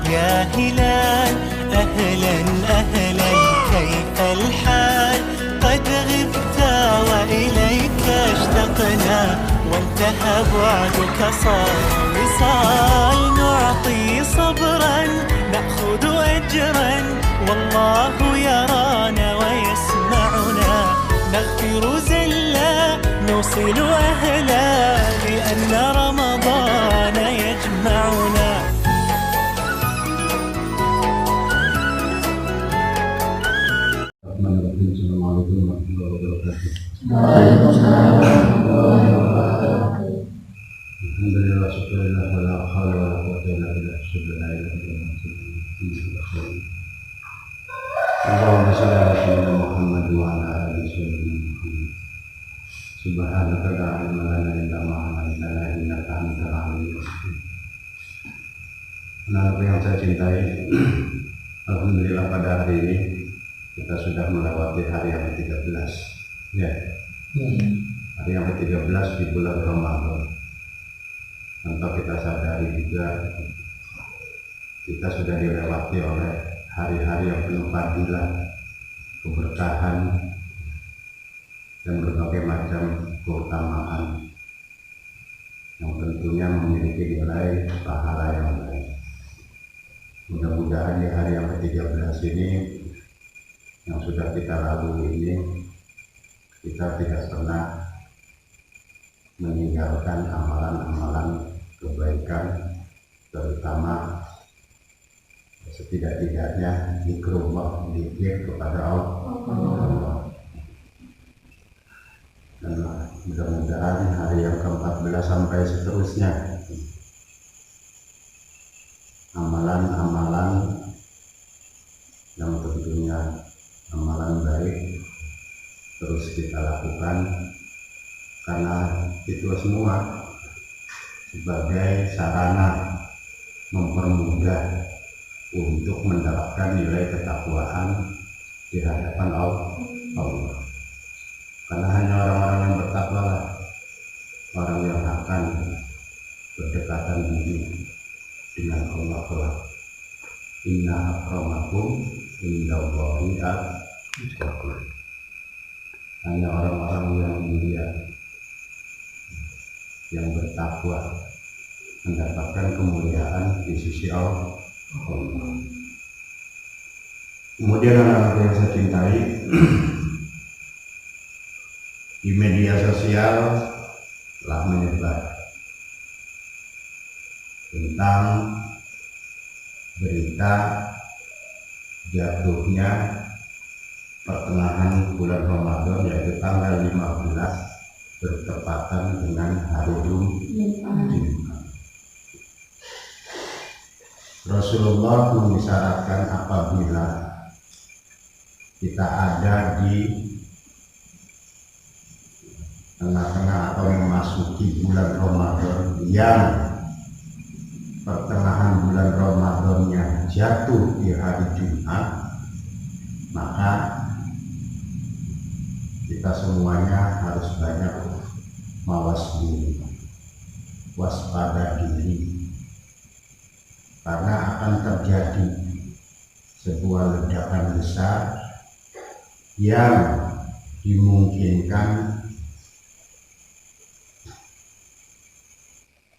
يا هلال أهلا أهلا كيف الحال قد غبت وإليك اشتقنا وانتهى بعدك صار وصال نعطي صبرا نأخذ أجرا والله يرانا ويسمعنا نغفر زلا نوصل أهلا لأن رمضان يجمعنا. Assalamualaikum warahmatullahi wabarakatuh. Alhamdulillah, syukurillah, wala hawla wala quwwata illa billah, la ilaha illallah. Allahumma shalli ala sayyidina Muhammad wa ala ali sayyidina Muhammad. Subhanaka la ilma lana illa ma 'allamtana innaka antal alimul hakim. Anak yang saya cintai, alhamdulillah pada hari ini kita sudah melewati hari yang ke-13 ya. Hari yang ke-13 di bulan Ramadan. Tanpa kita sadari juga kita sudah dilewati oleh hari-hari yang penuh fadilah, keberkahan dan berbagai macam keutamaan yang tentunya memiliki nilai pahala yang baik. Mudah-mudahan di hari yang ke-13 ini yang sudah kita lalui ini kita tidak pernah meninggalkan amalan-amalan kebaikan, terutama setidak-tidaknya zikrullah, zikir kepada Allah. Dan mudah-mudahan hari yang ke-14 sampai seterusnya amalan-amalan yang tentunya amalan baik terus kita lakukan, karena itu semua sebagai sarana mempermudah untuk mendapatkan nilai ketakwaan di hadapan Allah. Karena hanya orang-orang yang bertakwa lah orang yang akan berdekatan diri dengan Allah kelak. Inna akramakum indallahi atqakum. Hanya orang-orang yang mulia yang bertakwa mendapatkan kemuliaan di sisi Allah. Kemudian anak-anak yang saya cintai, di media sosial telah menyebar tentang berita jatuhnya pertengahan bulan Ramadan, yaitu tanggal 15 bertepatan dengan hari Jumat. Rasulullah mengisyaratkan apabila kita ada di tengah-tengah atau memasuki bulan Ramadan yang pertengahan bulan Ramadannya jatuh di hari Jumat, maka kita semuanya harus banyak mawas diri, waspada diri, karena akan terjadi sebuah ledakan besar yang dimungkinkan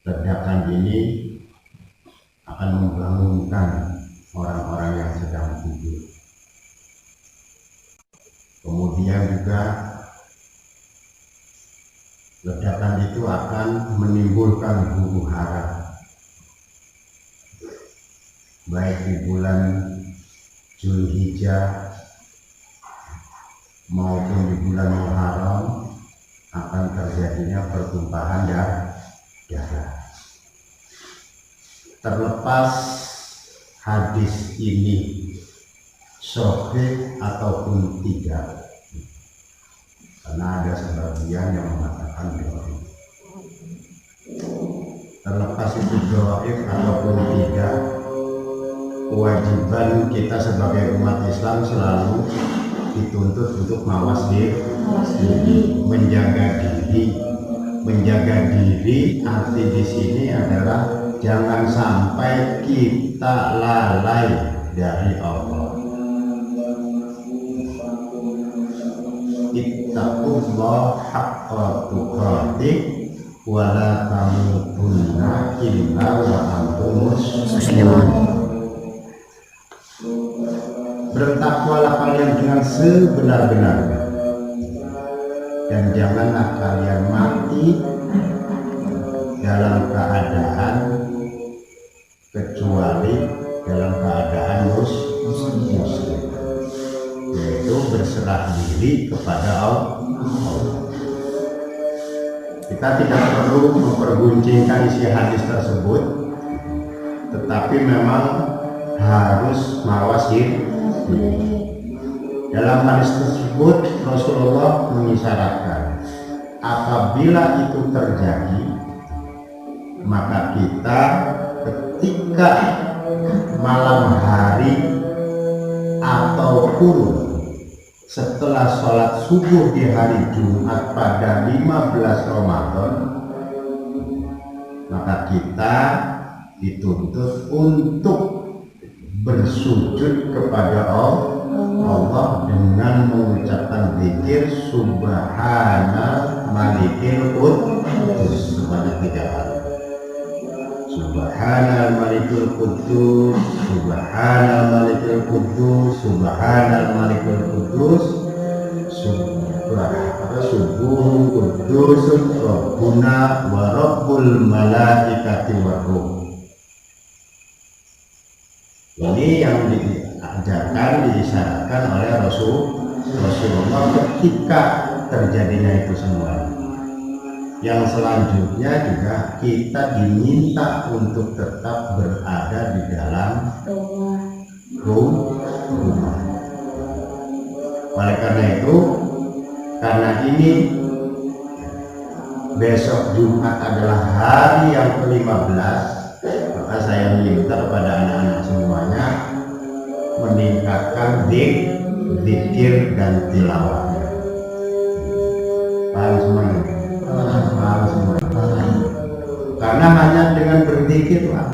ledakan ini akan membangunkan orang-orang yang sedang tidur. Kemudian juga ledakan itu akan menimbulkan huru-hara, baik di bulan Zulhijjah maupun di bulan Muharram akan terjadinya pertumpahan darah. Terlepas hadis ini sahih ataupun tidak, karena ada sebagian yang mengatakan dhaif. Terlepas itu dhaif ataupun tidak, kewajiban kita sebagai umat Islam selalu dituntut untuk mawas diri, menjaga diri. Menjaga diri arti di sini adalah jangan sampai kita lalai dari Allah. Ittaqullah haqqa tuqatih wa la tamutunna illa wa antum muslimun. Bertakwalah kalian dengan sebenar-benarnya, dan janganlah kalian mati dalam keadaan kecuali dalam keadaan muslim, yaitu berserah diri kepada Allah. Kita tidak perlu memperguncingkan isi hadis tersebut, tetapi memang harus mawas diri. Dalam hadis tersebut Rasulullah mengisyaratkan apabila itu terjadi, maka kita ketika malam hari ataupun setelah sholat subuh di hari Jumat pada 15 Ramadan, maka kita dituntut untuk bersujud kepada Allah dengan mengucapkan zikir Subhana Malikil Quddus sebanyak 3 kali. Subhana Malikil Quddus, Subhana Malikil Quddus, Subhana Malikil Quddus, Subuh Quddus Rabbuna wa Rabbul Malaikati wa Ruh. Ini yang diajarkan, diisyaratkan oleh Rasulullah ketika terjadinya itu semua. Yang selanjutnya juga kita diminta untuk tetap berada di dalam rumah. Oleh karena itu, karena ini besok Jumat adalah hari yang ke-15, maka saya minta kepada anak-anak semuanya meningkatkan zikir dan tilawahnya. Paham semuanya? Paham semuanya? Karena hanya dengan berzikirlah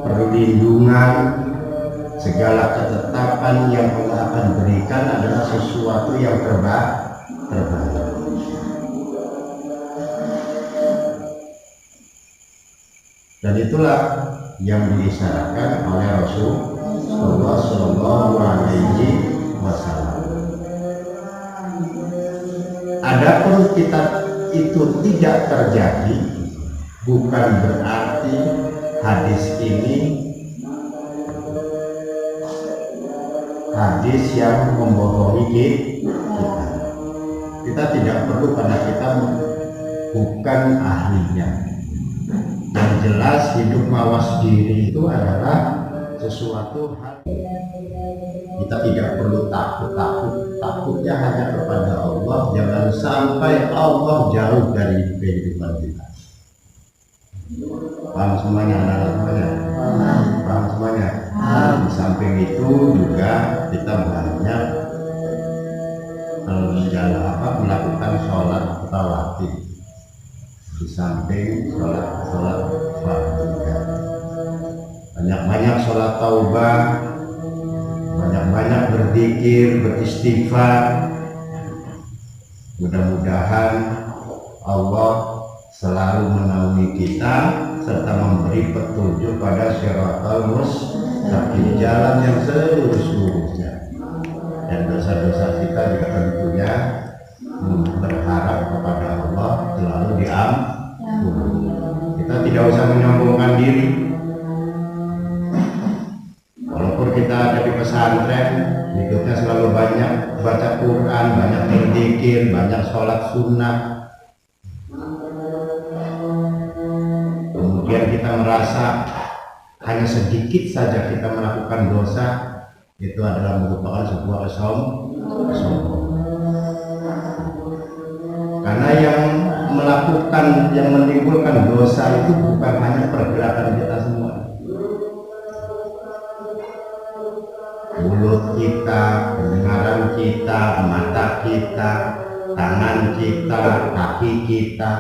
perlindungan, segala ketetapan yang Allah akan berikan adalah sesuatu yang terbaik. Dan itulah yang diisyaratkan oleh Rasulullah Shallallahu Alaihi Wasallam. Adapun kita itu tidak terjadi, bukan berarti hadis ini hadis yang membohongi kita. Kita tidak perlu, karena kita bukan ahlinya. Yang jelas hidup mawas diri itu adalah sesuatu hal kita tidak perlu takutnya hanya kepada Allah. Jangan sampai Allah jauh dari kehidupan kita. Paham semuanya anak-anak semuanya? Paham semuanya? Di samping itu juga kita banyak melakukan sholat rawatib. Di samping sholat fardu, banyak-banyak sholat taubah, banyak-banyak berzikir, beristighfar. Mudah-mudahan Allah selalu menaungi kita serta memberi petunjuk pada Shiratal Mustaqim, jalan yang selurus-lurusnya. Dan dosa-dosa kita juga tentunya berharap kepada Allah selalu diampuni. Kita tidak usah menyombongkan diri. Walaupun kita ada di pesantren, ikutnya selalu banyak baca Quran, banyak berzikir, banyak sholat sunnah. Kemudian kita merasa hanya sedikit saja kita melakukan dosa, itu adalah merupakan sebuah kesombongan. Karena yang menimbulkan dosa itu bukan hanya pergerakan kita semua. Mulut kita, pendengaran kita, mata kita, tangan kita, kaki kita,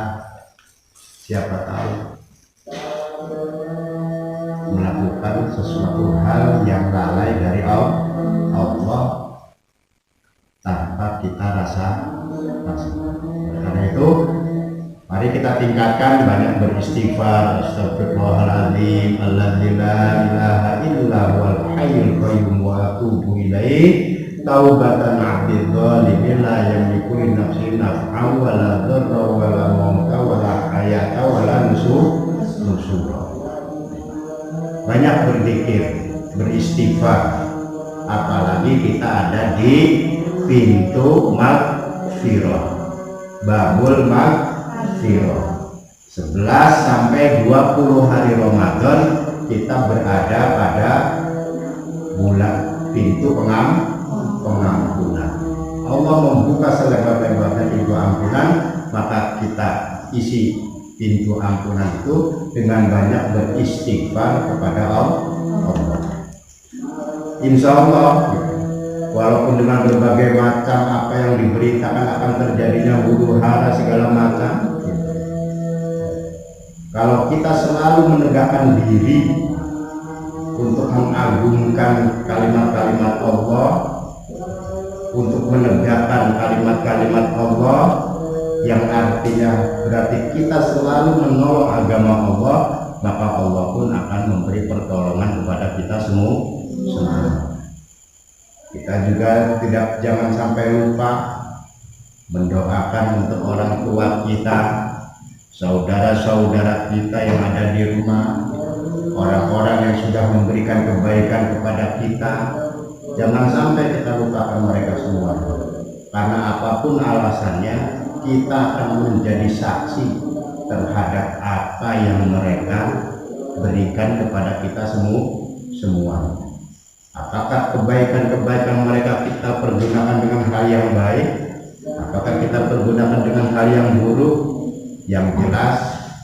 siapa tahu melakukan sesuatu hal yang lalai dari Allah tanpa kita rasa. Karena itu mari kita tingkatkan banyak beristighfar. Astagfirullahaladzim, alladzi la ilaha illa huwal hayyul qayyum wa atubu ilaih. Taubatan abdi dzalimin la yamliku li nafsi naf'an wa la dharra wa la mauta wa la hayata wa la nusura. Banyak berzikir, beristighfar, apalagi kita ada di pintu maghfirah, babul maghfirah. 11 sampai 20 hari Ramadan kita berada pada bulan pintu pengampunan. Allah membuka selebar-lebarnya pintu ampunan, maka kita isi pintu ampunan itu dengan banyak beristighfar kepada Allah. Insya Allah, walaupun dengan berbagai macam apa yang diberitakan akan terjadinya huru hara segala macam, kalau kita selalu menegakkan diri untuk mengagungkan kalimat-kalimat Allah, untuk menegakkan kalimat-kalimat Allah, yang artinya berarti kita selalu menolong agama Allah, maka Allah pun akan memberi pertolongan kepada kita semua. Kita juga jangan sampai lupa mendoakan untuk orang tua kita, saudara-saudara kita yang ada di rumah, orang-orang yang sudah memberikan kebaikan kepada kita. Jangan sampai kita lupakan mereka semua, karena apapun alasannya kita akan menjadi saksi terhadap apa yang mereka berikan kepada kita semua. Apakah kebaikan-kebaikan mereka kita pergunakan dengan hal yang baik, apakah kita pergunakan dengan hal yang buruk? Yang jelas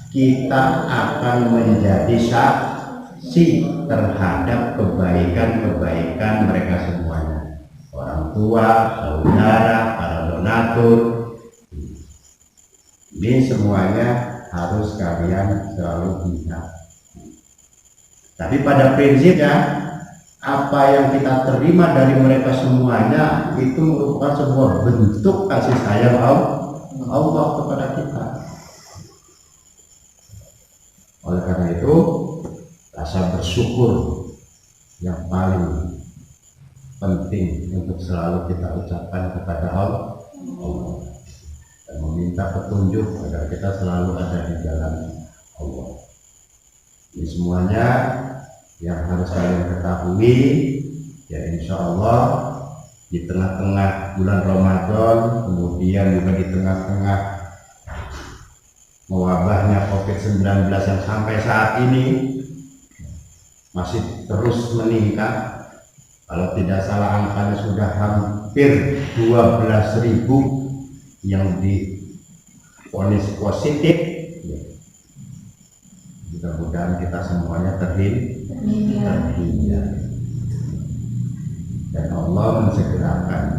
kita akan menjadi saksi terhadap kebaikan-kebaikan mereka semuanya, orang tua, saudara, para donatur. Ini semuanya harus kalian selalu ingat. Tapi pada prinsipnya, apa yang kita terima dari mereka semuanya itu merupakan sebuah bentuk kasih sayang Allah kepada kita. Oleh karena itu, rasa bersyukur yang paling penting untuk selalu kita ucapkan kepada Allah, dan meminta petunjuk agar kita selalu ada di jalan Allah. Ini semuanya yang harus kalian ketahui, ya insya Allah di tengah-tengah bulan Ramadan, kemudian juga di tengah-tengah mewabahnya COVID-19 yang sampai saat ini masih terus meningkat. Kalau tidak salah angkanya sudah hampir 12.000 yang divonis positif. Mudah-mudahan kita semuanya terhindar dan Allah mensegerakan